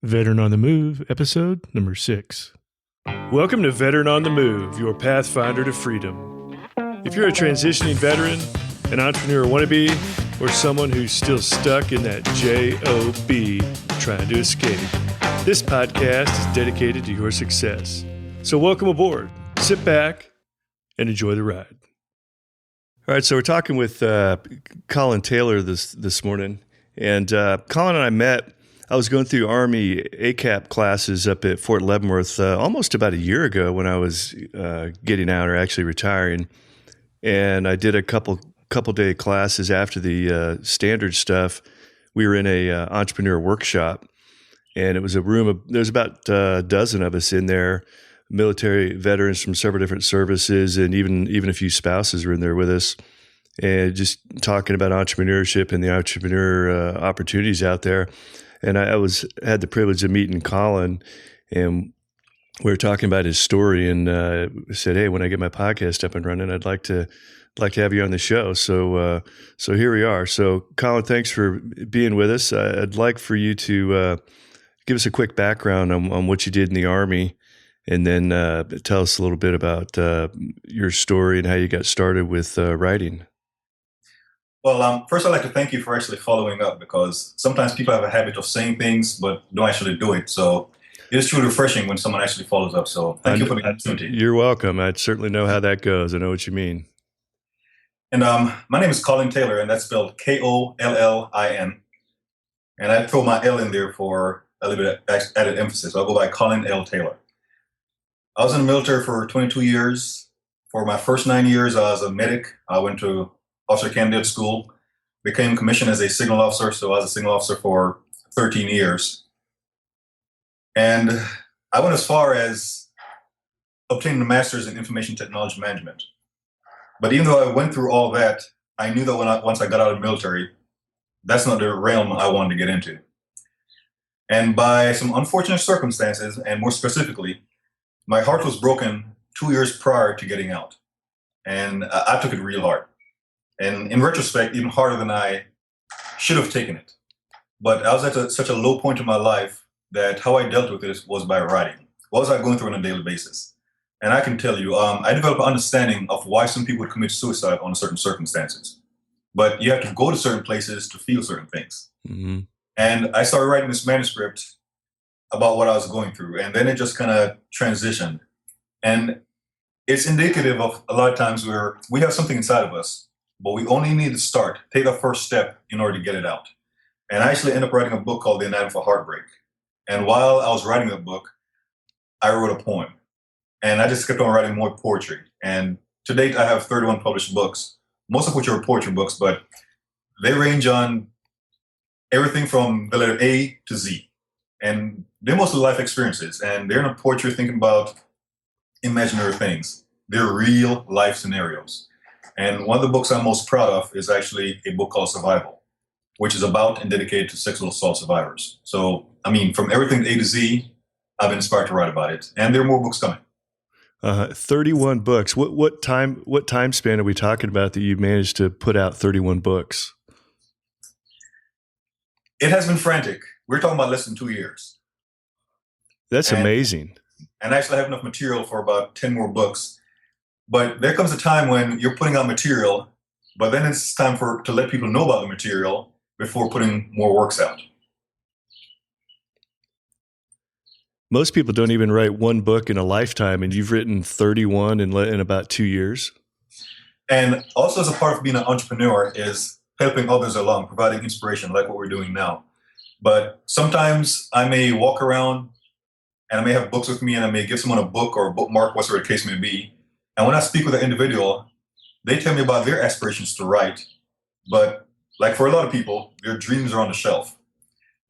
Veteran on the Move, episode number 6. Welcome to Veteran on the Move, your pathfinder to freedom. If you're a transitioning veteran, an entrepreneur wannabe, or someone who's still stuck in that job trying to escape, this podcast is dedicated to your success. So welcome aboard. Sit back and enjoy the ride. All right, so we're talking with Kollin Taylor this morning, and Kollin and I met. I was going through Army ACAP classes up at Fort Leavenworth almost about a year ago when I was getting out or actually retiring, and I did a couple day classes after the standard stuff. We were in a entrepreneur workshop, and it was a room of there's about a dozen of us in there, military veterans from several different services, and even a few spouses were in there with us, and just talking about entrepreneurship and the entrepreneur opportunities out there. And I had the privilege of meeting Kollin, and we were talking about his story, and said, "Hey, when I get my podcast up and running, I'd like to have you on the show." So here we are. So Kollin, thanks for being with us. I'd like for you to give us a quick background on what you did in the Army, and then tell us a little bit about your story and how you got started with writing. Well, first I'd like to thank you for actually following up, because sometimes people have a habit of saying things but don't actually do it. So it is truly refreshing when someone actually follows up. So thank you for the opportunity. You're welcome. I certainly know how that goes. I know what you mean. And my name is Kollin Taylor, and that's spelled Kollin. And I throw my L in there for a little bit of added emphasis. I'll go by Kollin L. Taylor. I was in the military for 22 years. For my first 9 years, I was a medic. I went to officer candidate school, became commissioned as a signal officer. So I was a signal officer for 13 years. And I went as far as obtaining a master's in information technology management. But even though I went through all that, I knew that once I got out of the military, that's not the realm I wanted to get into. And by some unfortunate circumstances, and more specifically, my heart was broken 2 years prior to getting out. And I took it real hard. And in retrospect, even harder than I should have taken it. But I was at such a low point in my life that how I dealt with it was by writing. What was I going through on a daily basis? And I can tell you, I developed an understanding of why some people would commit suicide under certain circumstances. But you have to go to certain places to feel certain things. Mm-hmm. And I started writing this manuscript about what I was going through. And then it just kind of transitioned. And it's indicative of a lot of times where we have something inside of us, but we only need to start, take that first step in order to get it out. And I actually ended up writing a book called The Anatomy for Heartbreak. And while I was writing the book, I wrote a poem. And I just kept on writing more poetry. And to date, I have 31 published books, most of which are poetry books, but they range on everything from the letter A to Z. And they're mostly life experiences. And they're not poetry thinking about imaginary things. They're real life scenarios. And one of the books I'm most proud of is actually a book called Survival, which is about and dedicated to sexual assault survivors. So, I mean, from everything A to Z, I've been inspired to write about it. And there are more books coming. 31 books. What time span are we talking about that you managed to put out 31 books? It has been frantic. We're talking about less than 2 years. That's amazing. And actually I have enough material for about 10 more books. But there comes a time when you're putting out material, but then it's time to let people know about the material before putting more works out. Most people don't even write one book in a lifetime, and you've written 31 in about 2 years. And also as a part of being an entrepreneur is helping others along, providing inspiration like what we're doing now. But sometimes I may walk around and I may have books with me, and I may give someone a book or a bookmark, whatever the case may be. And when I speak with an individual, they tell me about their aspirations to write. But like for a lot of people, their dreams are on the shelf.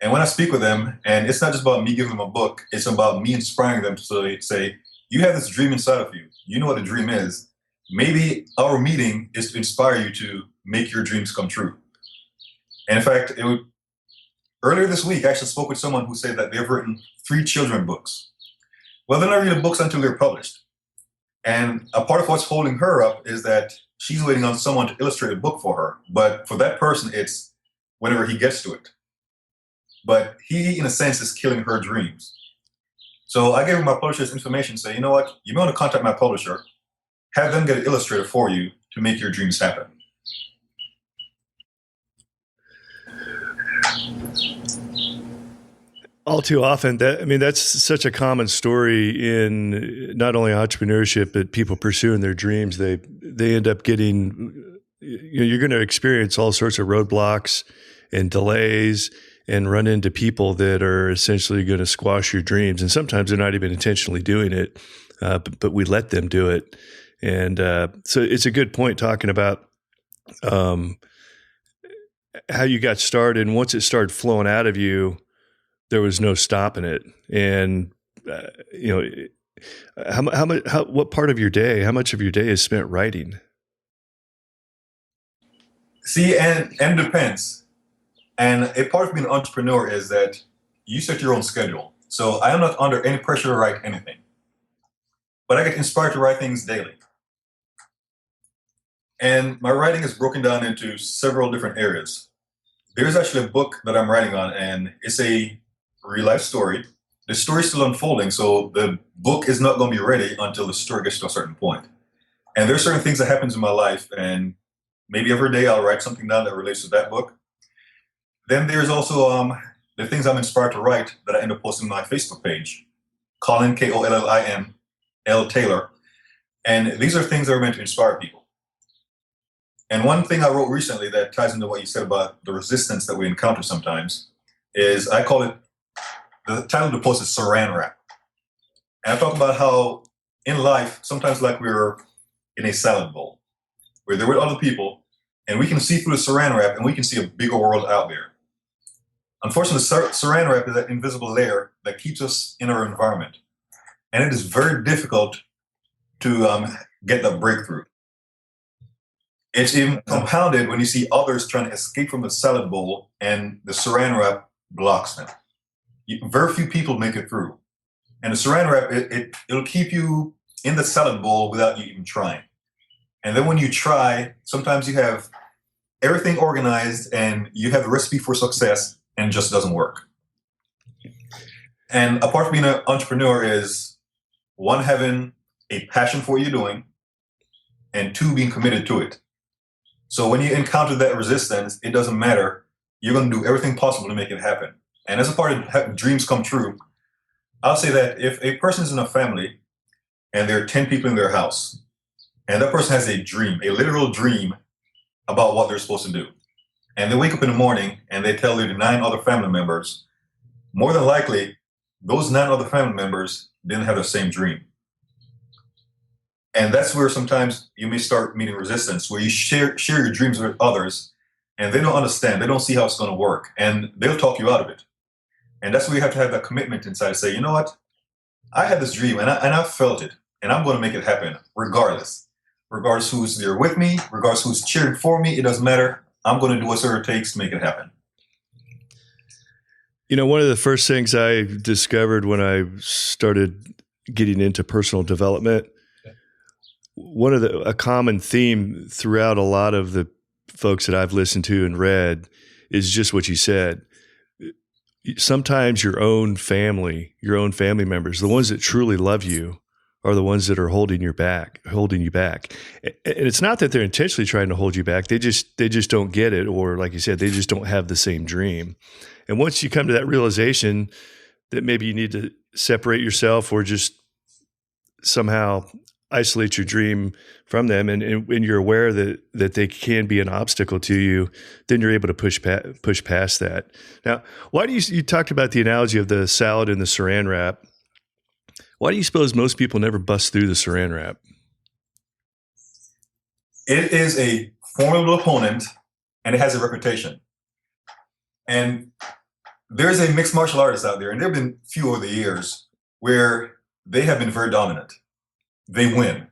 And when I speak with them, and it's not just about me giving them a book, it's about me inspiring them to say, you have this dream inside of you. You know what a dream is. Maybe our meeting is to inspire you to make your dreams come true. And in fact, earlier this week, I actually spoke with someone who said that they've written 3 children books. Well, they're not reading books until they're published. And a part of what's holding her up is that she's waiting on someone to illustrate a book for her. But for that person, it's whenever he gets to it. but he, in a sense, is killing her dreams. So I gave her my publisher's information, say, you know what, you may want to contact my publisher, have them get an illustrator for you to make your dreams happen. All too often, that's such a common story in not only entrepreneurship, but people pursuing their dreams. They end up getting, you're going to experience all sorts of roadblocks and delays and run into people that are essentially going to squash your dreams. And sometimes they're not even intentionally doing it, but we let them do it. And so it's a good point talking about how you got started. And once it started flowing out of you, there was no stopping it. And, what part of your day, how much of your day is spent writing? See, and it depends. And a part of being an entrepreneur is that you set your own schedule. So I am not under any pressure to write anything, but I get inspired to write things daily. And my writing is broken down into several different areas. There's actually a book that I'm writing on, and it's a real life story. The story is still unfolding, so the book is not going to be ready until the story gets to a certain point. And there are certain things that happens in my life, and maybe every day I'll write something down that relates to that book. Then there's also the things I'm inspired to write that I end up posting on my Facebook page, Kollin, Kollin, L. Taylor. And these are things that are meant to inspire people. And one thing I wrote recently that ties into what you said about the resistance that we encounter sometimes is I call it, the title of the post is Saran Wrap. And I talk about how in life, sometimes like we're in a salad bowl, where there with other people, and we can see through the Saran Wrap and we can see a bigger world out there. Unfortunately, Saran Wrap is that invisible layer that keeps us in our environment. And it is very difficult to get that breakthrough. It's even compounded when you see others trying to escape from the salad bowl and the Saran Wrap blocks them. Very few people make it through. And the Saran Wrap, it'll keep you in the salad bowl without you even trying. And then when you try, sometimes you have everything organized and you have the recipe for success and it just doesn't work. And a part of being an entrepreneur is, one, having a passion for what you're doing, and two, being committed to it. So when you encounter that resistance, it doesn't matter. You're going to do everything possible to make it happen. And as a part of having dreams come true, I'll say that if a person is in a family and there are 10 people in their house, and that person has a dream, a literal dream about what they're supposed to do, and they wake up in the morning and they tell their 9 other family members, more than likely, those 9 other family members didn't have the same dream. And that's where sometimes you may start meeting resistance, where you share your dreams with others, and they don't understand, they don't see how it's going to work, and they'll talk you out of it. And that's where you have to have that commitment inside, say, you know what, I had this dream and I felt it, and I'm going to make it happen regardless who's there with me, regardless who's cheering for me, it doesn't matter. I'm going to do whatever it takes to make it happen. One of the first things I discovered when I started getting into personal development, a common theme throughout a lot of the folks that I've listened to and read is just what you said. Sometimes your own family members, the ones that truly love you, are the ones that are holding you back. And it's not that they're intentionally trying to hold you back. They just don't get it. Or like you said, they just don't have the same dream. And once you come to that realization that maybe you need to separate yourself or just somehow isolate your dream from them, and you're aware that they can be an obstacle to you, then you're able to push past that. Now, why do you talked about the analogy of the salad and the Saran Wrap? Why do you suppose most people never bust through the Saran Wrap? It is a formidable opponent, and it has a reputation. And there's a mixed martial artist out there, and there have been few over the years where they have been very dominant. They win.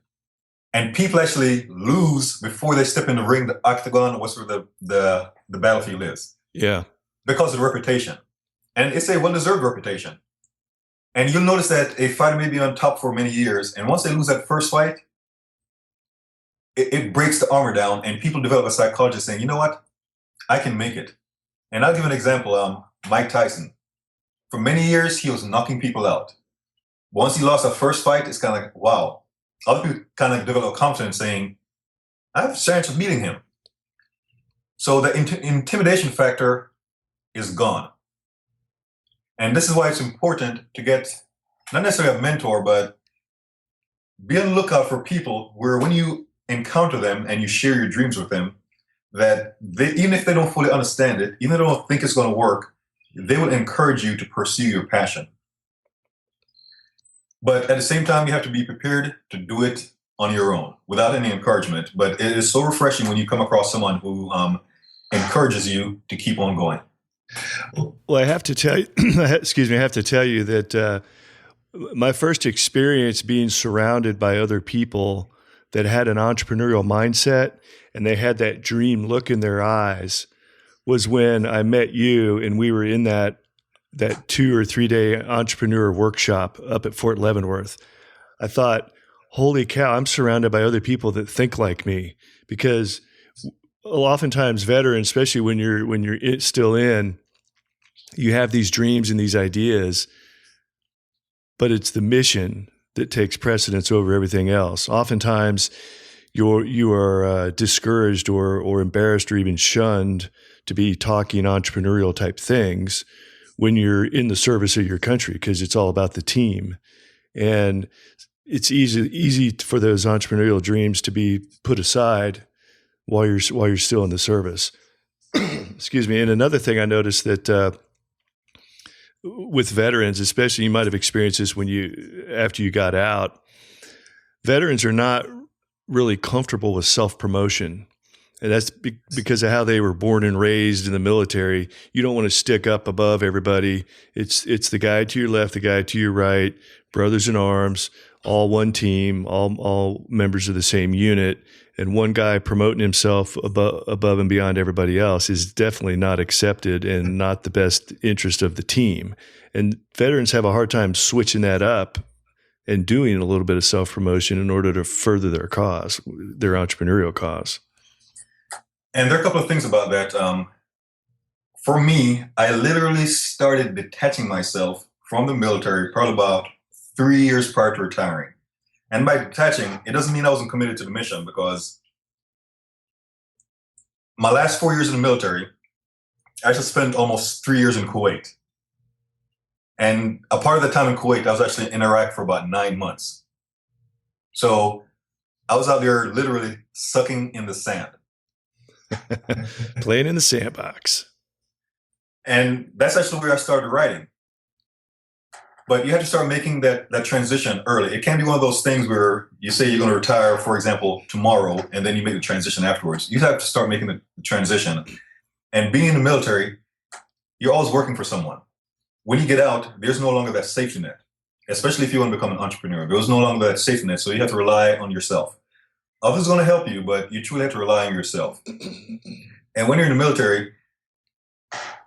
And people actually lose before they step in the ring, the octagon, or whatever the battlefield is. Yeah. Because of the reputation. And it's a well-deserved reputation. And you'll notice that a fighter may be on top for many years, and once they lose that first fight, it breaks the armor down, and people develop a psychology saying, you know what, I can make it. And I'll give an example. Mike Tyson. for many years, he was knocking people out. Once he lost the first fight, it's kind of like, wow. Other people kind of develop confidence saying, I have a chance of beating him. So the intimidation factor is gone. And this is why it's important to get, not necessarily a mentor, but be on the lookout for people where when you encounter them and you share your dreams with them, that they, even if they don't fully understand it, even if they don't think it's going to work, they will encourage you to pursue your passion. But at the same time, you have to be prepared to do it on your own without any encouragement. But it is so refreshing when you come across someone who encourages you to keep on going. Well, I have to tell you, excuse me, I have to tell you that my first experience being surrounded by other people that had an entrepreneurial mindset and they had that dream look in their eyes was when I met you and we were in that 2 or 3 day entrepreneur workshop up at Fort Leavenworth. I thought, holy cow, I'm surrounded by other people that think like me, because oftentimes veterans, especially when you're still in, you have these dreams and these ideas, but it's the mission that takes precedence over everything else. Oftentimes you are discouraged or embarrassed or even shunned to be talking entrepreneurial type things when you're in the service of your country, because it's all about the team. And it's easy for those entrepreneurial dreams to be put aside while you're still in the service. Excuse me. And another thing I noticed that with veterans, especially, you might have experienced this after you got out, veterans are not really comfortable with self-promotion. And that's because of how they were born and raised in the military. You don't want to stick up above everybody. It's the guy to your left, the guy to your right, brothers in arms, all one team, all members of the same unit. And one guy promoting himself above and beyond everybody else is definitely not accepted and not the best interest of the team. And veterans have a hard time switching that up and doing a little bit of self-promotion in order to further their cause, their entrepreneurial cause. And there are a couple of things about that. For me, I literally started detaching myself from the military probably about 3 years prior to retiring. And by detaching, it doesn't mean I wasn't committed to the mission, because my last 4 years in the military, I actually spent almost 3 years in Kuwait. And a part of the time in Kuwait, I was actually in Iraq for about 9 months. So I was out there literally sucking in the sand. Playing in the sandbox. And that's actually where I started writing. But you have to start making that transition early. It can't be one of those things where you say you're going to retire, for example, tomorrow, and then you make the transition afterwards. You have to start making the transition. And being in the military, you're always working for someone. When you get out, there's no longer that safety net, especially if you want to become an entrepreneur. There's no longer that safety net, so you have to rely on yourself. Others are going to help you, but you truly have to rely on yourself. And when you're in the military,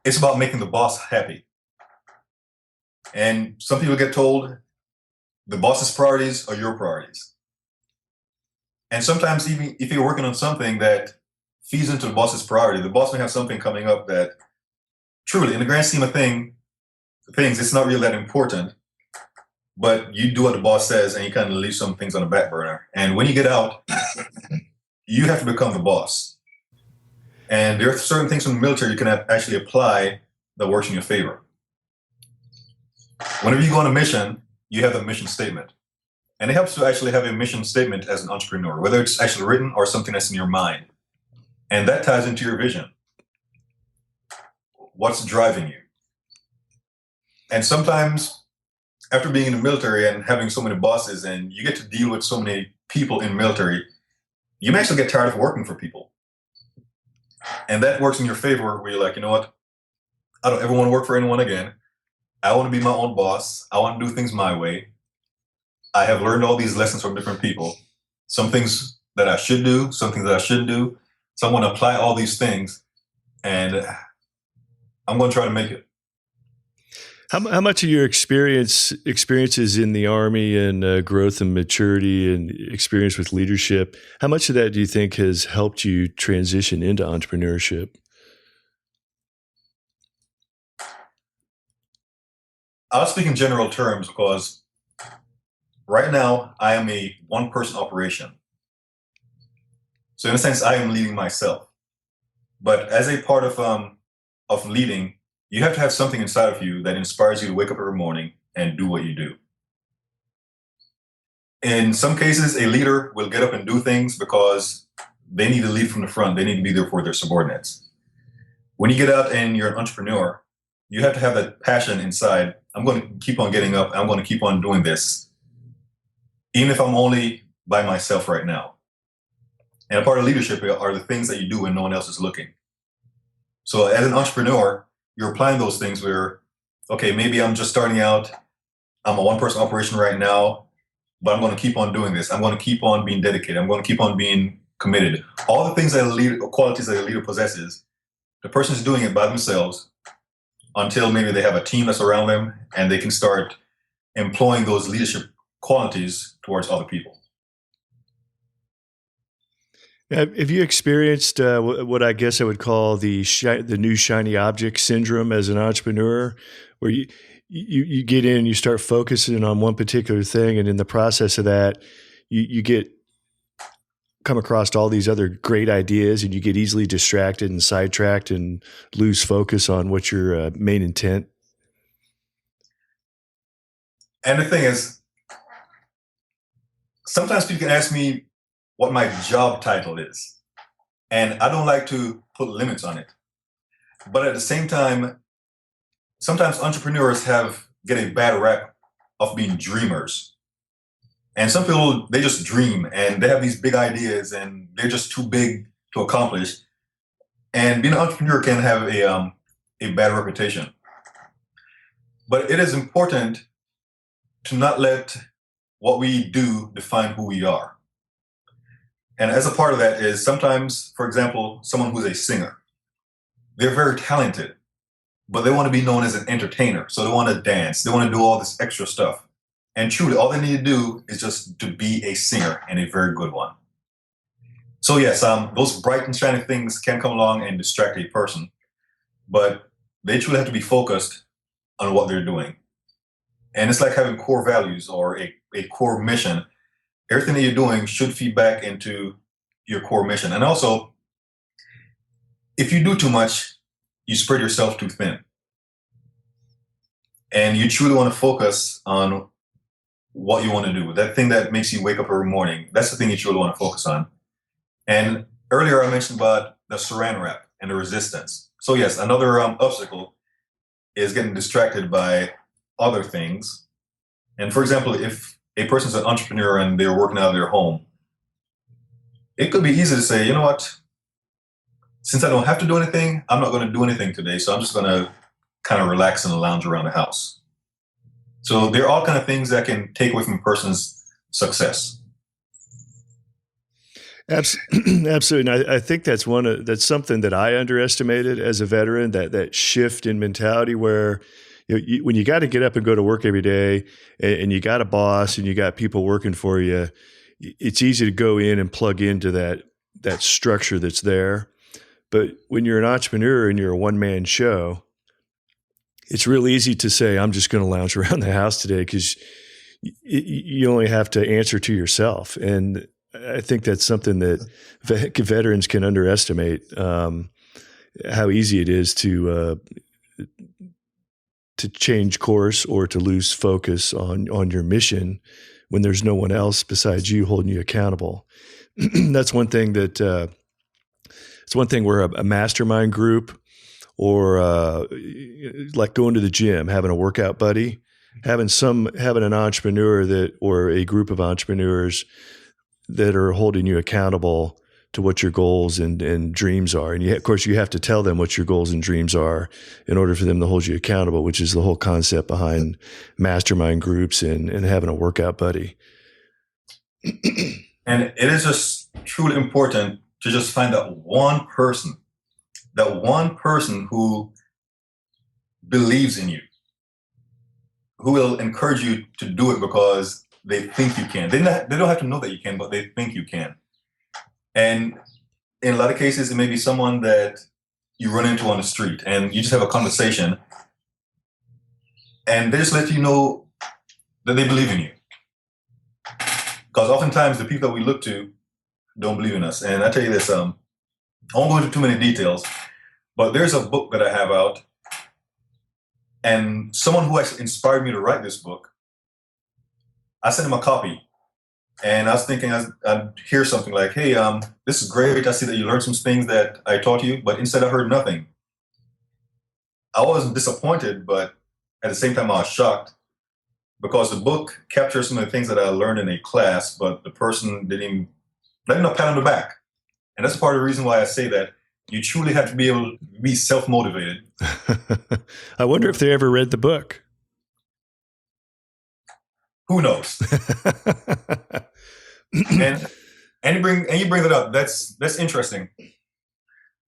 it's about making the boss happy. And some people get told the boss's priorities are your priorities. And sometimes even if you're working on something that feeds into the boss's priority, the boss may have something coming up that truly, in the grand scheme of things, it's not really that important. But you do what the boss says and you kind of leave some things on the back burner. And when you get out, you have to become the boss. And there are certain things from the military you can actually apply that works in your favor. Whenever you go on a mission, you have a mission statement. And it helps to actually have a mission statement as an entrepreneur, whether it's actually written or something that's in your mind. And that ties into your vision. What's driving you? And sometimes, after being in the military and having so many bosses, and you get to deal with so many people in the military, you may actually get tired of working for people. And that works in your favor, where you're like, you know what? I don't ever want to work for anyone again. I want to be my own boss. I want to do things my way. I have learned all these lessons from different people. Some things that I should do, some things that I shouldn't do. So I'm going to apply all these things, and I'm going to try to make it. How much of your experiences in the Army and growth and maturity and experience with leadership, how much of that do you think has helped you transition into entrepreneurship? I'll speak in general terms because right now I am a one-person operation. So in a sense, I am leading myself. But as a part of leading, you have to have something inside of you that inspires you to wake up every morning and do what you do. In some cases, a leader will get up and do things because they need to lead from the front. They need to be there for their subordinates. When you get out and you're an entrepreneur, you have to have that passion inside. I'm going to keep on getting up. I'm going to keep on doing this, even if I'm only by myself right now. And a part of leadership are the things that you do when no one else is looking. So as an entrepreneur, you're applying those things where, okay, maybe I'm just starting out. I'm a one-person operation right now, but I'm going to keep on doing this. I'm going to keep on being dedicated. I'm going to keep on being committed. All the things that a leader, qualities that a leader possesses, the person is doing it by themselves until maybe they have a team that's around them and they can start employing those leadership qualities towards other people. Have you experienced what I guess I would call the new shiny object syndrome as an entrepreneur, where you get in, you start focusing on one particular thing, and in the process of that, you come across all these other great ideas, and you get easily distracted and sidetracked and lose focus on what your main intent? And the thing is, sometimes people can ask me what my job title is, and I don't like to put limits on it. But at the same time, sometimes entrepreneurs get a bad rap of being dreamers. And some people, they just dream and they have these big ideas and they're just too big to accomplish. And being an entrepreneur can have a bad reputation. But it is important to not let what we do define who we are. And as a part of that is sometimes, for example, someone who's a singer, they're very talented, but they want to be known as an entertainer. So they want to dance. They want to do all this extra stuff. And truly, all they need to do is just to be a singer, and a very good one. So yes, those bright and shiny things can come along and distract a person, but they truly have to be focused on what they're doing. And it's like having core values or a core mission. Everything that you're doing should feed back into your core mission. And also, if you do too much, you spread yourself too thin. And you truly want to focus on what you want to do. That thing that makes you wake up every morning, that's the thing you truly want to focus on. And earlier I mentioned about the saran wrap and the resistance. So yes, another obstacle is getting distracted by other things. And for example, if a person's an entrepreneur and they're working out of their home, it could be easy to say, you know what, since I don't have to do anything, I'm not going to do anything today. So I'm just going to kind of relax and lounge around the house. So there are all kind of things that can take away from a person's success. Absolutely. And I think that's that's something that I underestimated as a veteran, that shift in mentality where when you got to get up and go to work every day and you got a boss and you got people working for you, it's easy to go in and plug into that structure that's there. But when you're an entrepreneur and you're a one-man show, it's real easy to say, I'm just going to lounge around the house today, because you only have to answer to yourself. And I think that's something that veterans can underestimate, how easy it is to change course or to lose focus on your mission when there's no one else besides you holding you accountable. That's one thing it's one thing where a mastermind group, or like going to the gym, having a workout buddy, having an entrepreneur or a group of entrepreneurs that are holding you accountable to what your goals and dreams are. And of course, you have to tell them what your goals and dreams are in order for them to hold you accountable, which is the whole concept behind mastermind groups and having a workout buddy. And it is just truly important to just find that one person who believes in you, who will encourage you to do it because they think you can. They don't have to know that you can, but they think you can. And in a lot of cases, it may be someone that you run into on the street and you just have a conversation and they just let you know that they believe in you. Because oftentimes the people that we look to don't believe in us. And I tell you this, I won't go into too many details, but there's a book that I have out, and someone who actually inspired me to write this book, I sent him a copy. And I was thinking I'd hear something like, hey, this is great. I see that you learned some things that I taught you, but instead I heard nothing. I wasn't disappointed, but at the same time I was shocked, because the book captures some of the things that I learned in a class, but the person didn't even let me know, pat on the back. And that's part of the reason why I say that you truly have to be able to be self-motivated. I wonder if they ever read the book. Who knows? and you bring that up. That's interesting,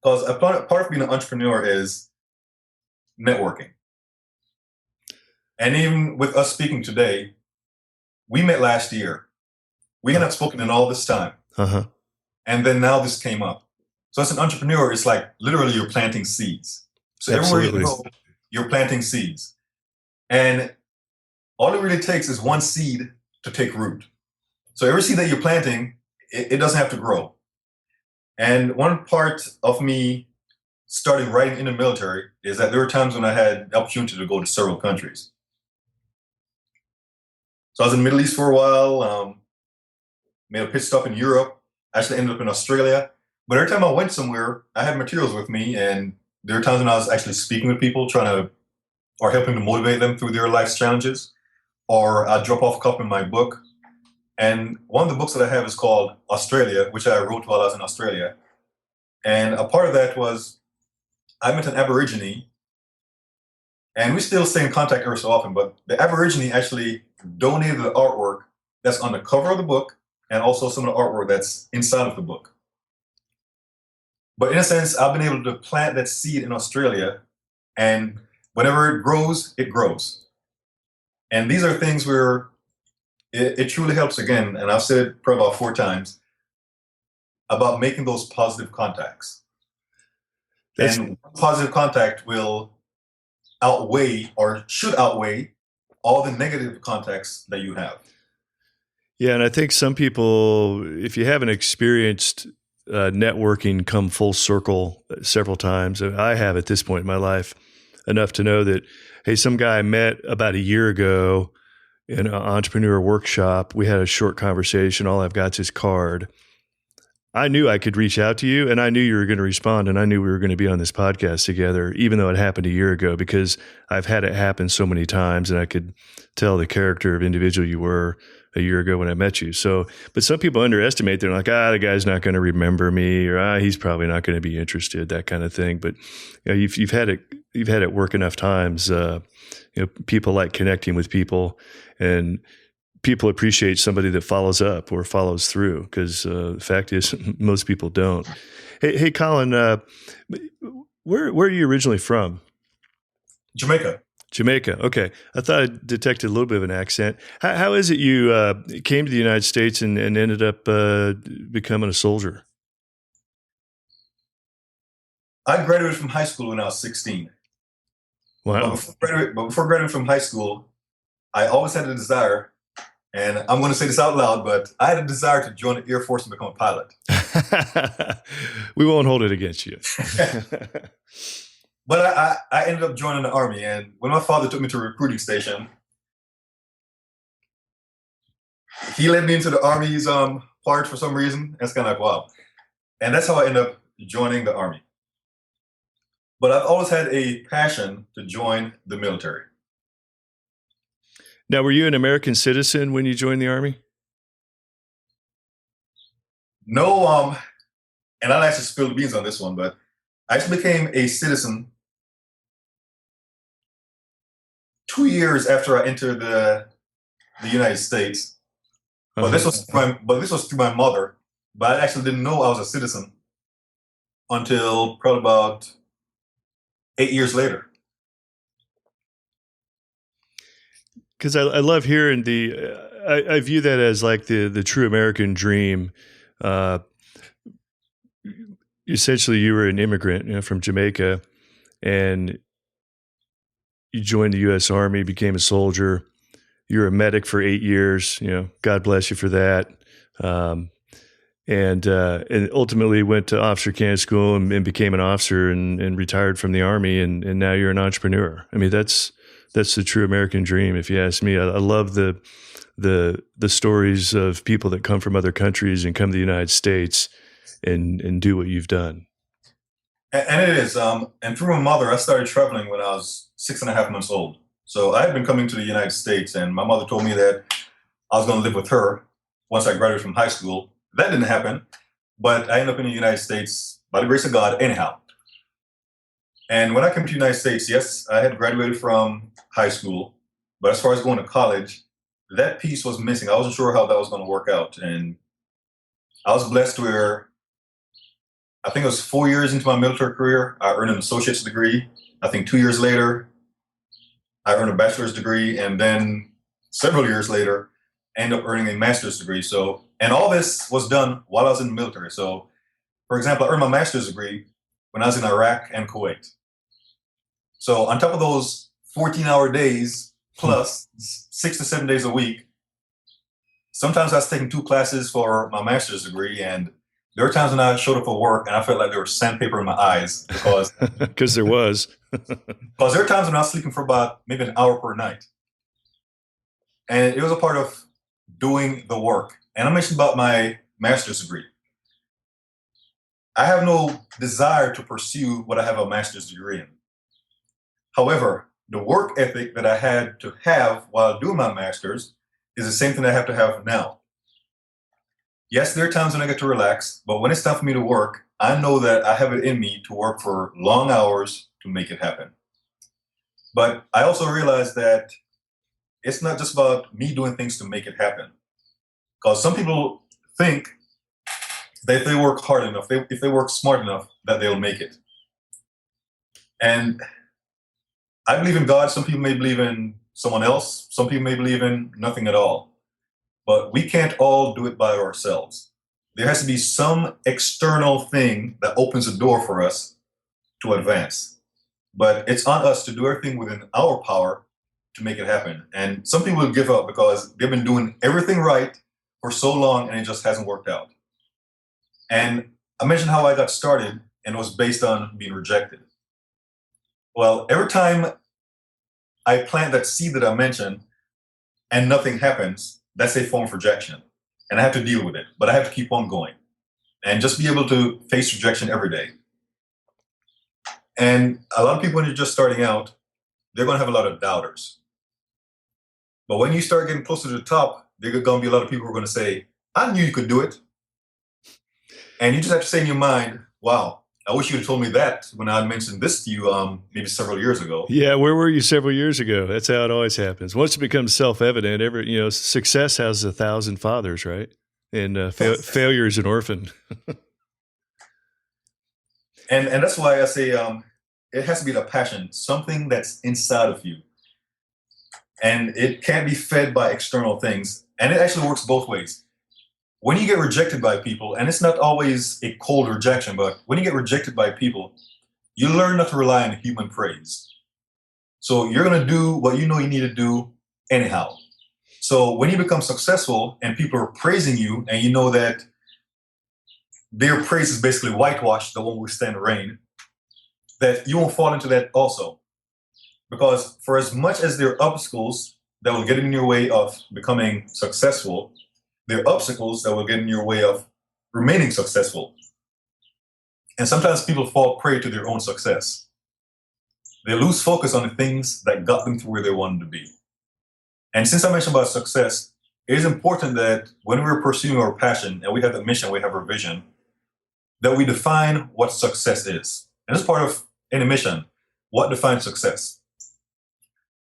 because a part of being an entrepreneur is networking. And even with us speaking today, we met last year. We had not spoken in all this time. Uh-huh. And then now this came up. So as an entrepreneur, it's like literally you're planting seeds. So Absolutely. everywhere you go, you're planting seeds. And all it really takes is one seed to take root. So every seed that you're planting, it doesn't have to grow. And one part of me starting writing in the military is that there were times when I had the opportunity to go to several countries. So I was in the Middle East for a while, made a pit stop in Europe, actually ended up in Australia. But every time I went somewhere, I had materials with me, and there were times when I was actually speaking with people, or helping to motivate them through their life's challenges, or I'd drop off a copy of my book. And one of the books that I have is called Australia, which I wrote while I was in Australia. And a part of that was I met an Aborigine, and we still stay in contact every so often, but the Aborigine actually donated the artwork that's on the cover of the book, and also some of the artwork that's inside of the book. But in a sense, I've been able to plant that seed in Australia, and whenever it grows, it grows. And these are things where it truly helps, again, and I've said it probably about 4 times, about making those positive contacts. And positive contact will outweigh, or should outweigh, all the negative contacts that you have. Yeah, and I think some people, if you haven't experienced networking come full circle several times, I have at this point in my life, enough to know that, hey, some guy I met about a year ago in an entrepreneur workshop, we had a short conversation. All I've got is his card. I knew I could reach out to you, and I knew you were going to respond, and I knew we were going to be on this podcast together, even though it happened a year ago, because I've had it happen so many times, and I could tell the character of individual you were a year ago when I met you. So, but some people underestimate. They're like, the guy's not going to remember me, or he's probably not going to be interested, that kind of thing. But you've had it work enough times. People like connecting with people, and people appreciate somebody that follows up or follows through, because the fact is most people don't. Hey, Kollin, where are you originally from? Jamaica. Okay. I thought I detected a little bit of an accent. How is it you came to the United States and ended up becoming a soldier? I graduated from high school when I was 16. Wow. But before graduating from high school, I always had a desire, and I'm going to say this out loud, but I had a desire to join the Air Force and become a pilot. We won't hold it against you. But I ended up joining the Army, and when my father took me to a recruiting station, he led me into the Army's part for some reason. And it's kind of like, wow. And that's how I ended up joining the Army. But I've always had a passion to join the military. Now, were you an American citizen when you joined the Army? No, and I'll actually spill the beans on this one, but I actually became a citizen 2 years after I entered the United States. But this was through my mother. But I actually didn't know I was a citizen until probably about 8 years later. Because I love hearing I view that as like the true American dream. Essentially, you were an immigrant, from Jamaica, and you joined the U.S. Army, became a soldier. You're a medic for 8 years. God bless you for that. And ultimately went to officer candidate school and became an officer and retired from the Army. And now you're an entrepreneur. I mean, that's the true American dream, if you ask me. I love the stories of people that come from other countries and come to the United States and do what you've done. And it is. And through my mother, I started traveling when I was 6.5 months old. So I had been coming to the United States, and my mother told me that I was going to live with her once I graduated from high school. That didn't happen, but I ended up in the United States by the grace of God anyhow. And when I came to the United States, yes, I had graduated from high school, but as far as going to college, that piece was missing. I wasn't sure how that was going to work out. And I was blessed where I think it was 4 years into my military career, I earned an associate's degree. I think 2 years later, I earned a bachelor's degree. And then several years later, I ended up earning a master's degree. So, and all this was done while I was in the military. So, for example, I earned my master's degree when I was in Iraq and Kuwait. So on top of those 14-hour days plus 6 to 7 days a week, sometimes I was taking 2 classes for my master's degree, and there were times when I showed up for work and I felt like there was sandpaper in my eyes because there was. Because there were times when I was sleeping for about maybe an hour per night. And it was a part of doing the work. And I mentioned about my master's degree. I have no desire to pursue what I have a master's degree in. However, the work ethic that I had to have while doing my master's is the same thing I have to have now. Yes, there are times when I get to relax, but when it's time for me to work, I know that I have it in me to work for long hours to make it happen. But I also realize that it's not just about me doing things to make it happen. Because some people think that if they work hard enough, if they work smart enough, that they'll make it. And I believe in God. Some people may believe in someone else. Some people may believe in nothing at all. But we can't all do it by ourselves. There has to be some external thing that opens the door for us to advance. But it's on us to do everything within our power to make it happen. And some people will give up because they've been doing everything right for so long and it just hasn't worked out. And I mentioned how I got started and it was based on being rejected. Well, every time I plant that seed that I mentioned and nothing happens, that's a form of rejection. And I have to deal with it, but I have to keep on going and just be able to face rejection every day. And a lot of people, when you're just starting out, they're going to have a lot of doubters. But when you start getting closer to the top, there are going to be a lot of people who are going to say, I knew you could do it. And you just have to say in your mind, wow, I wish you had told me that when I mentioned this to you maybe several years ago. Yeah, where were you several years ago? That's how it always happens. Once it becomes self-evident, success has 1,000 fathers, right? And failure is an orphan. And that's why I say it has to be the passion, something that's inside of you. And it can't be fed by external things. And it actually works both ways. When you get rejected by people, and it's not always a cold rejection, but when you get rejected by people, you learn not to rely on human praise. So you're going to do what you know you need to do anyhow. So when you become successful and people are praising you and you know that their praise is basically whitewash that won't withstand rain, that you won't fall into that also. Because for as much as there are obstacles that will get in your way of becoming successful, there are obstacles that will get in your way of remaining successful. And sometimes people fall prey to their own success. They lose focus on the things that got them to where they wanted to be. And since I mentioned about success, it is important that when we're pursuing our passion and we have the mission, we have our vision, that we define what success is. And as part of any mission, what defines success?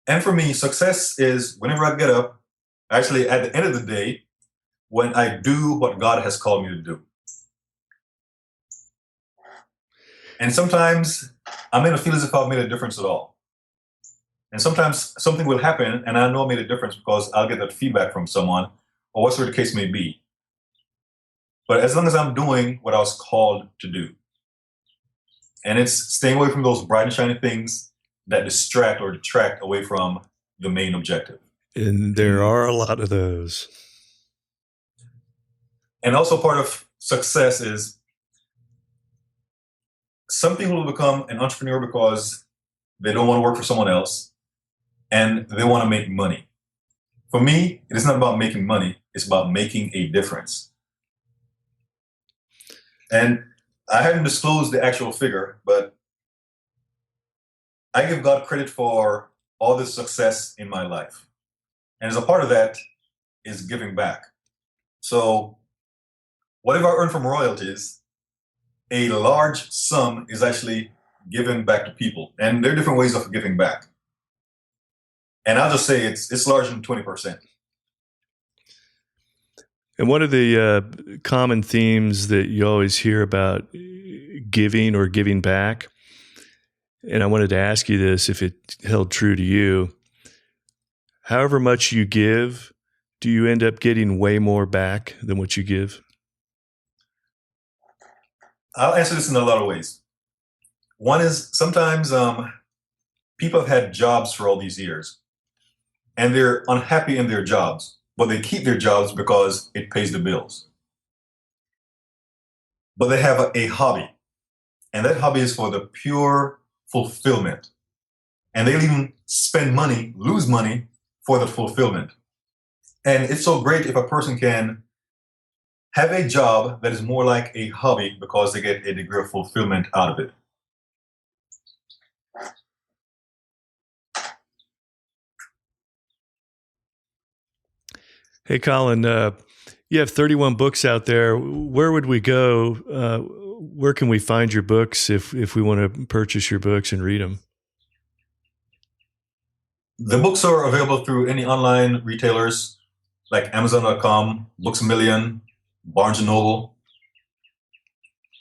And for me, success is whenever I get up, actually at the end of the day, when I do what God has called me to do. And sometimes I may not feel as if I've made a difference at all. And sometimes something will happen and I know I made a difference because I'll get that feedback from someone or whatever the case may be. But as long as I'm doing what I was called to do, and it's staying away from those bright and shiny things, that distract or detract away from the main objective. And there are a lot of those. And also part of success is some people will become an entrepreneur because they don't want to work for someone else and they want to make money. For me, it is not about making money. It's about making a difference. And I haven't disclosed the actual figure, but I give God credit for all the success in my life. And as a part of that is giving back. So whatever I earn from royalties, a large sum is actually given back to people. And there are different ways of giving back. And I'll just say it's larger than 20%. And one of the common themes that you always hear about giving or giving back, and I wanted to ask you this, if it held true to you, however much you give, do you end up getting way more back than what you give? I'll answer this in a lot of ways. One is sometimes people have had jobs for all these years and they're unhappy in their jobs, but they keep their jobs because it pays the bills. But they have a hobby, and that hobby is for the pure fulfillment. And they'll even spend money, lose money for the fulfillment. And it's so great if a person can have a job that is more like a hobby because they get a degree of fulfillment out of it. Hey, Kollin, you have 31 books out there. Where would we go? Where can we find your books if we want to purchase your books and read them? The books are available through any online retailers like Amazon.com, Books A Million, Barnes & Noble.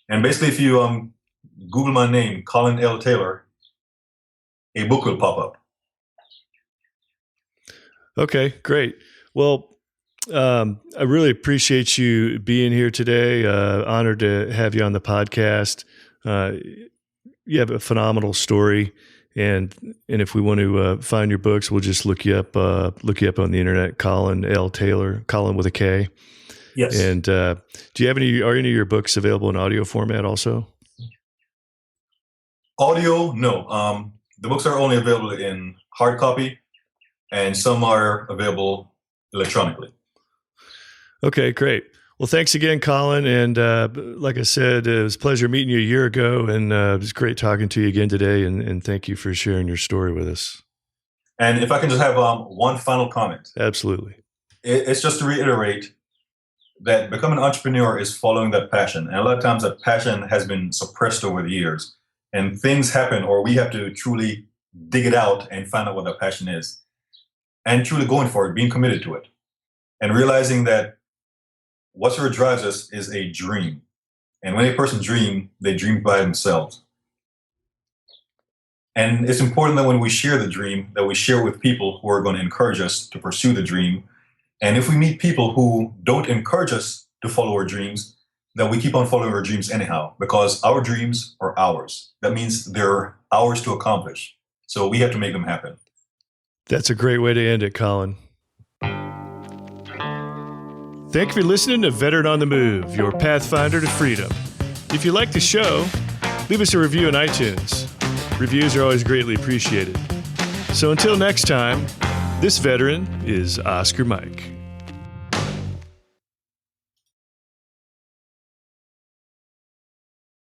And basically, if you Google my name, Kollin L. Taylor, a book will pop up. Okay, great. Well, I really appreciate you being here today. Honored to have you on the podcast. You have a phenomenal story, and if we want to find your books, we'll just look you up on the internet. Kollin L. Taylor, Kollin with a K. Yes. And do you have are any of your books available in audio format also? Audio, no. The books are only available in hard copy, and some are available electronically. Okay, great. Well, thanks again, Kollin. And like I said, it was a pleasure meeting you a year ago, and it was great talking to you again today. And thank you for sharing your story with us. And if I can just have one final comment. Absolutely. It's just to reiterate that becoming an entrepreneur is following that passion. And a lot of times that passion has been suppressed over the years. And things happen, or we have to truly dig it out and find out what that passion is. And truly going for it, being committed to it. And realizing that what sort of drives us is a dream. And when a person dreams, they dream by themselves. And it's important that when we share the dream, that we share it with people who are going to encourage us to pursue the dream. And if we meet people who don't encourage us to follow our dreams, that we keep on following our dreams anyhow, because our dreams are ours. That means they're ours to accomplish. So we have to make them happen. That's a great way to end it, Kollin. Thank you for listening to Veteran on the Move, your pathfinder to freedom. If you like the show, leave us a review on iTunes. Reviews are always greatly appreciated. So until next time, this veteran is Oscar Mike.